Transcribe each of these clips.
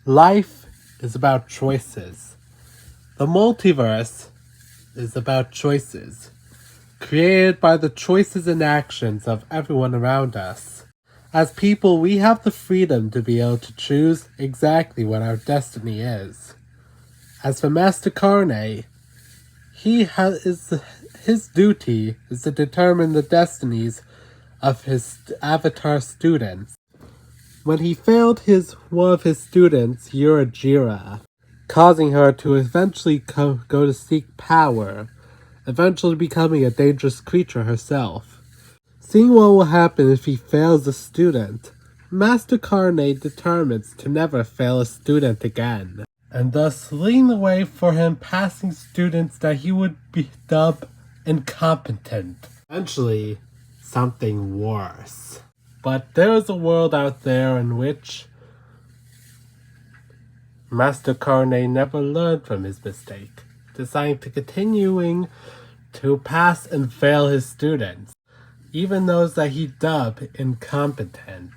Life is about choices. The multiverse is about choices, created by the choices and actions of everyone around us. As people, we have the freedom to be able to choose exactly what our destiny is. As for Master Carne, his duty is to determine the destinies of his avatar students. When he failed one of his students, Uragira, causing her to eventually go to seek power, eventually becoming a dangerous creature herself. Seeing what will happen if he fails a student, Master Carne determines to never fail a student again, and thus leading the way for him passing students that he would be dubbed incompetent. Eventually, something worse. But there is a world out there in which Master Carne never learned from his mistake, deciding to continuing to pass and fail his students, even those that he dubbed incompetent.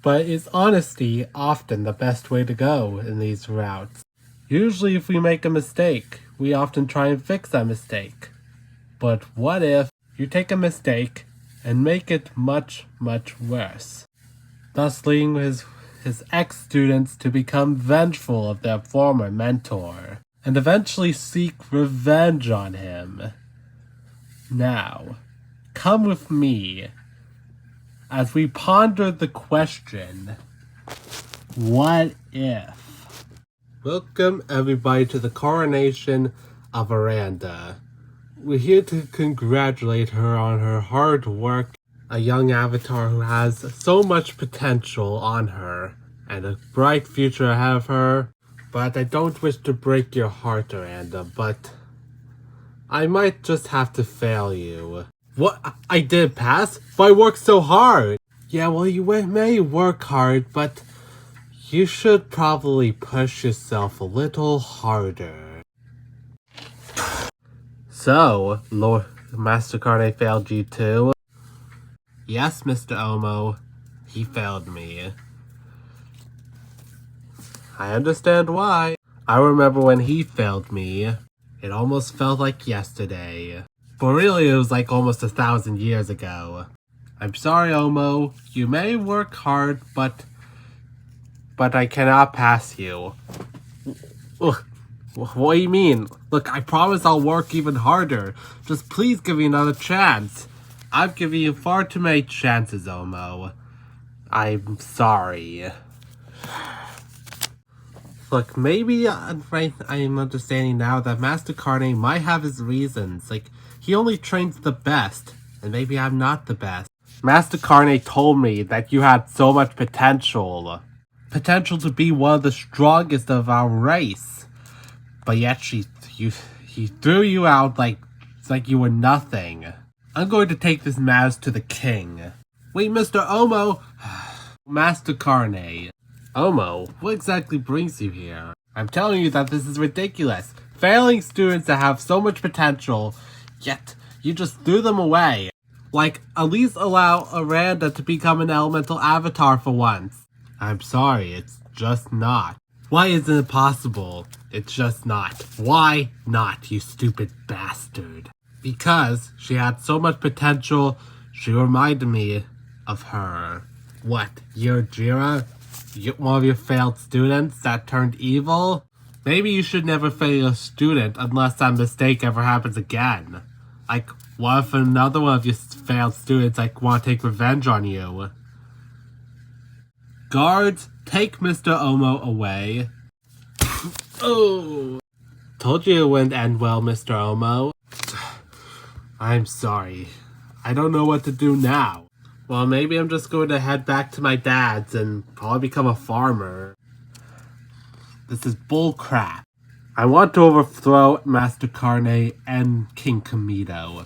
But is honesty often the best way to go in these routes? Usually if we make a mistake, we often try and fix that mistake. But what if you take a mistake and make it much, much worse, thus leading his ex-students to become vengeful of their former mentor, and eventually seek revenge on him. Now, come with me as we ponder the question, what if? Welcome everybody to the coronation of Aranda. We're here to congratulate her on her hard work, a young avatar who has so much potential on her and a bright future ahead of her. But I don't wish to break your heart, Aranda, but I might just have to fail you. What? I did pass? But I worked so hard! Yeah, well, you may work hard, but you should probably push yourself a little harder. So, Lord Master Carne failed you too? Yes, Mr. Omo. He failed me. I understand why. I remember when he failed me. It almost felt like yesterday. But really, it was like almost 1,000 years ago. I'm sorry, Omo. You may work hard, but I cannot pass you. Ugh. What do you mean? Look, I promise I'll work even harder. Just please give me another chance. I've given you far too many chances, Omo. I'm sorry. Look, maybe I'm understanding now that Master Carne might have his reasons. Like, he only trains the best, and maybe I'm not the best. Master Carne told me that you had so much potential. Potential to be one of the strongest of our race. But yet he threw you out like you were nothing. I'm going to take this matters to the king. Wait, Mr. Omo! Master Carne. Omo, what exactly brings you here? I'm telling you that this is ridiculous. Failing students that have so much potential, yet you just threw them away. Like, at least allow Aranda to become an elemental avatar for once. I'm sorry, it's just not. Why isn't it possible? It's just not. Why not, you stupid bastard? Because she had so much potential, she reminded me of her. What, Uragira? One of your failed students that turned evil? Maybe you should never fail a student unless that mistake ever happens again. Like, what if another one of your failed students want to take revenge on you? Guards, take Mr. Omo away. Oh! Told you it wouldn't end well, Mr. Omo. I'm sorry. I don't know what to do now. Well, maybe I'm just going to head back to my dad's and probably become a farmer. This is bull crap. I want to overthrow Master Carne and King Comido.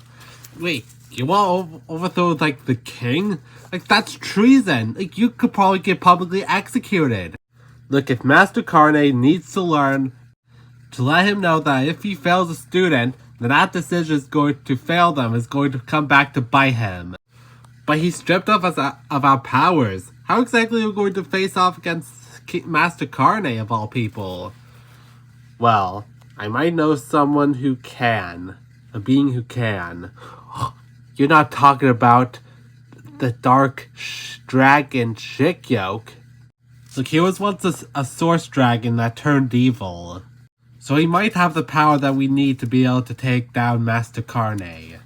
Wait, you want to overthrow, the king? That's treason! You could probably get publicly executed. Look, if Master Carne needs to learn to let him know that if he fails a student, then that decision is going to fail them, is going to come back to bite him. But he's stripped of our powers. How exactly are we going to face off against Master Carne of all people. Well, I might know someone who can. A being who can. You're not talking about the Dark Dragon Shikyo. Look, he was once a source dragon that turned evil. So he might have the power that we need to be able to take down Master Carne.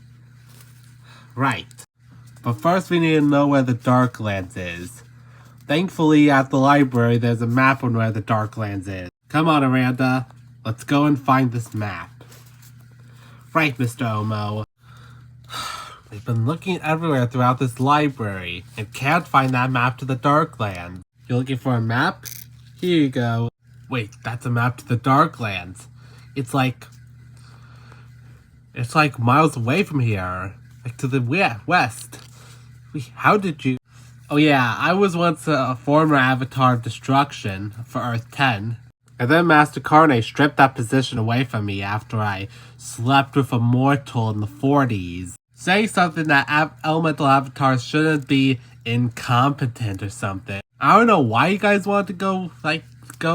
Right. But first we need to know where the Darklands is. Thankfully, at the library, there's a map on where the Darklands is. Come on, Aranda. Let's go and find this map. Right, Mr. Omo. We've been looking everywhere throughout this library and can't find that map to the Darklands. You're looking for a map? Here you go. Wait, that's a map to the Darklands. It's like miles away from here. Like to the west. How did you... Oh yeah, I was once a former avatar of destruction for Earth 10. And then Master Carne stripped that position away from me after I slept with a mortal in the 40s. Saying something that elemental avatars shouldn't be incompetent or something. I don't know why you guys want to go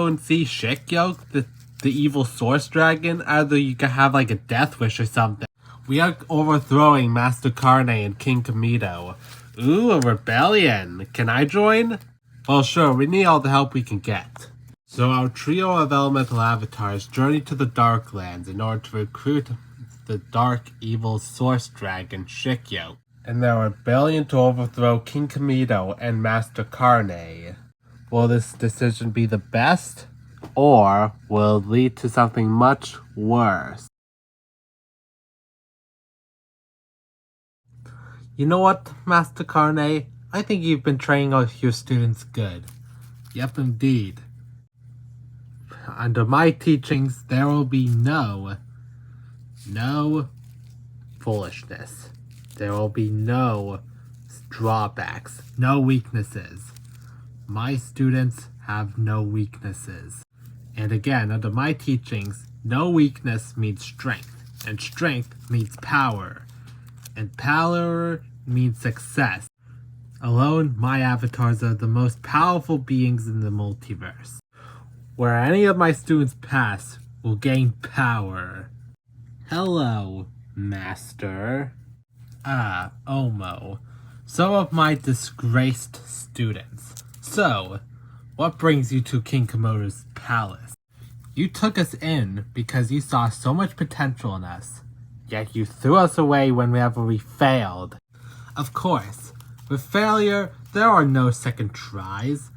and see Shikyo, the evil source dragon. Either you can have like a death wish or something. We are overthrowing Master Carne and King Comido. Ooh, a rebellion. Can I join? Well, sure, we need all the help we can get. So our trio of elemental avatars journey to the Darklands in order to recruit the dark evil source dragon Shikyo and their rebellion to overthrow King Comido and Master Carne. Will this decision be the best, or will it lead to something much worse? You know what, Master Carne? I think you've been training your students good. Yep, indeed. Under my teachings, there will be no foolishness. There will be no drawbacks, no weaknesses. My students have no weaknesses. And again, under my teachings, no weakness means strength, and strength means power, and power means success. Alone, my avatars are the most powerful beings in the multiverse. Where any of my students pass will gain power. Hello, Master. Omo. Some of my disgraced students. So, what brings you to King Comodo's palace? You took us in because you saw so much potential in us, yet you threw us away whenever we failed. Of course, with failure, there are no second tries.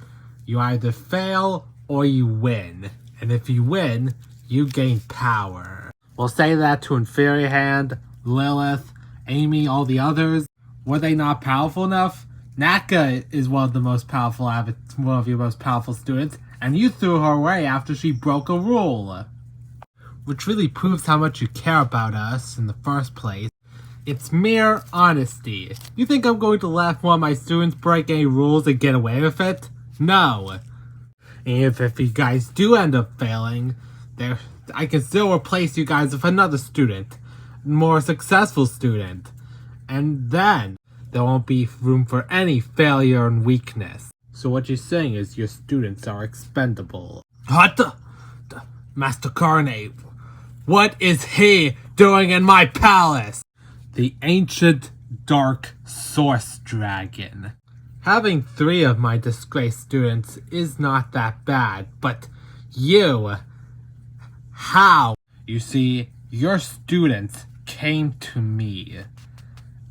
You either fail or you win, and if you win, you gain power. We'll say that to Inferior Hand, Lilith, Amy, all the others. Were they not powerful enough? Naka is one of your most powerful students, and you threw her away after she broke a rule. Which really proves how much you care about us in the first place. It's mere honesty. You think I'm going to let one of my students break any rules and get away with it? No. And if you guys do end up failing, I can still replace you guys with another student. More successful student. And then there won't be room for any failure and weakness. So what you're saying is your students are expendable. What the Master Carne, what is he doing in my palace? The ancient Dark Source Dragon. Having 3 of my disgraced students is not that bad, but you... How? You see, your students came to me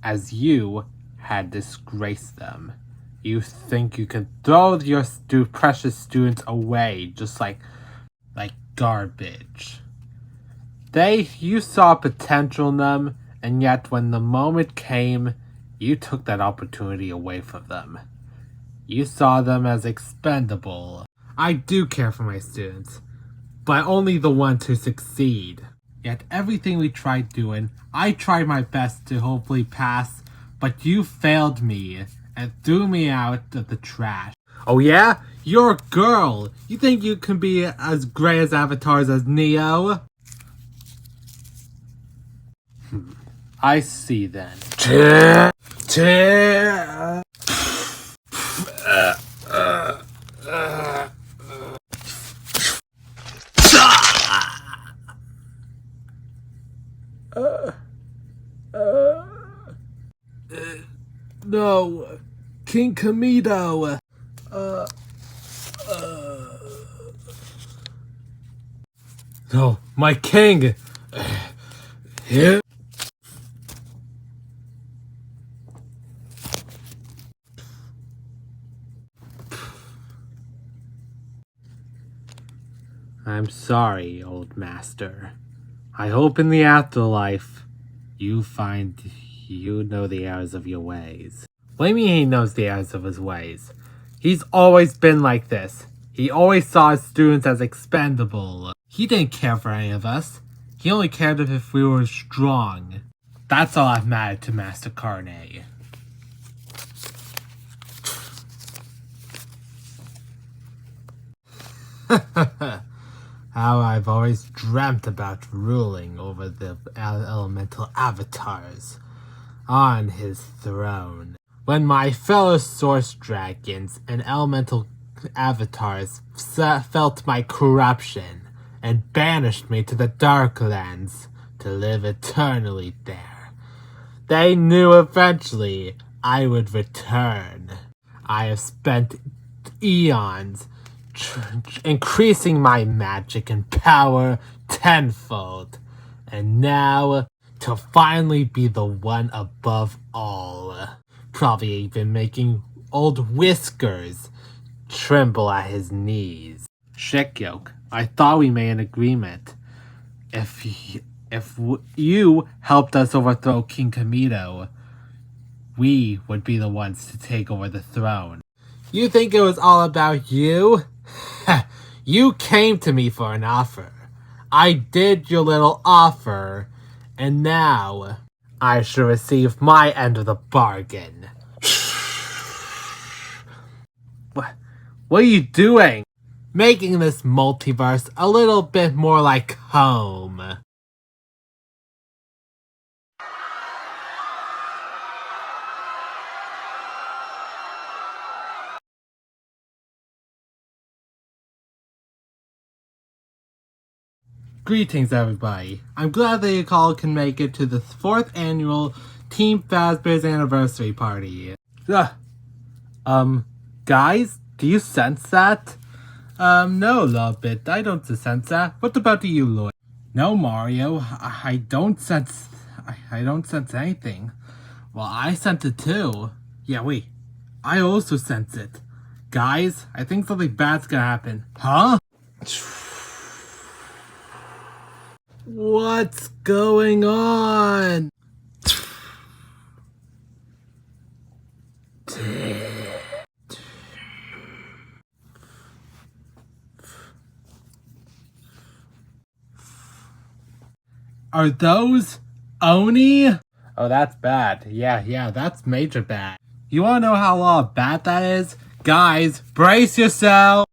as you had disgraced them. You think you can throw your precious students away just like garbage. You saw potential in them, and yet when the moment came, you took that opportunity away from them. You saw them as expendable. I do care for my students, but only the ones who succeed. Yet everything we tried doing, I tried my best to hopefully pass, but you failed me and threw me out of the trash. Oh yeah? You're a girl! You think you can be as great as avatars as Neo? I see then. No, King Comido. No, my king. Here. I'm sorry, old master. I hope in the afterlife you know the errors of your ways. What do you mean he knows the errors of his ways? He's always been like this. He always saw his students as expendable. He didn't care for any of us. He only cared if we were strong. That's all that mattered to Master Carne. How I've always dreamt about ruling over the elemental avatars on his throne. When my fellow source dragons and elemental avatars felt my corruption and banished me to the Darklands to live eternally there, they knew eventually I would return. I have spent eons increasing my magic and power tenfold, and now to finally be the one above all, probably even making old Whiskers tremble at his knees. Shikyo, I thought we made an agreement. If you helped us overthrow King Comido, we would be the ones to take over the throne. You think it was all about you? You came to me for an offer. I did your little offer, and now I should receive my end of the bargain. What are you doing? Making this multiverse a little bit more like home. Greetings, everybody. I'm glad that you all can make it to the 4th annual Team Fazbear's anniversary party. Guys, do you sense that? No, Lolbit, I don't sense that. What about you, Lloyd? No, Mario, I don't sense anything. Well, I sense it too. Yeah, wait, I also sense it. Guys, I think something bad's gonna happen. Huh? What's going on? Are those Oni? Oh, that's bad. Yeah, that's major bad. You wanna know how bad that is? Guys, brace yourself!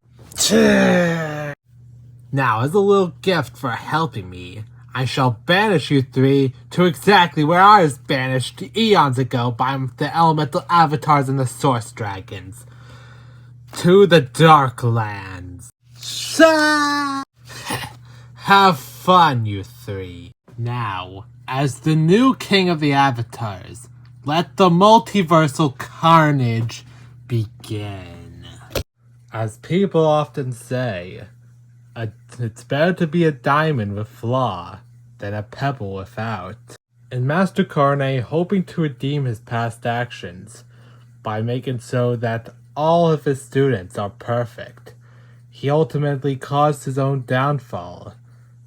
Now, as a little gift for helping me, I shall banish you three to exactly where I was banished eons ago by the elemental avatars and the source dragons. To the Darklands. Have fun, you three. Now, as the new king of the avatars, let the multiversal carnage begin. As people often say, it's better to be a diamond with flaw than a pebble without. And Master Carne, hoping to redeem his past actions by making so that all of his students are perfect, he ultimately caused his own downfall,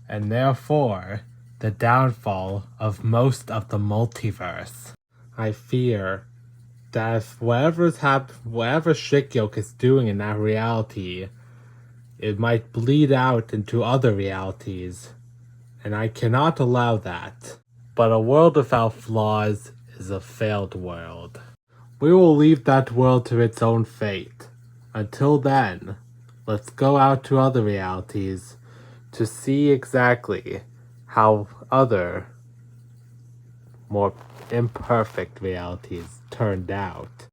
and therefore the downfall of most of the multiverse. I fear that if whatever Shikyo is doing in that reality, it might bleed out into other realities, and I cannot allow that. But a world without flaws is a failed world. We will leave that world to its own fate. Until then, let's go out to other realities to see exactly how other, more imperfect realities turned out.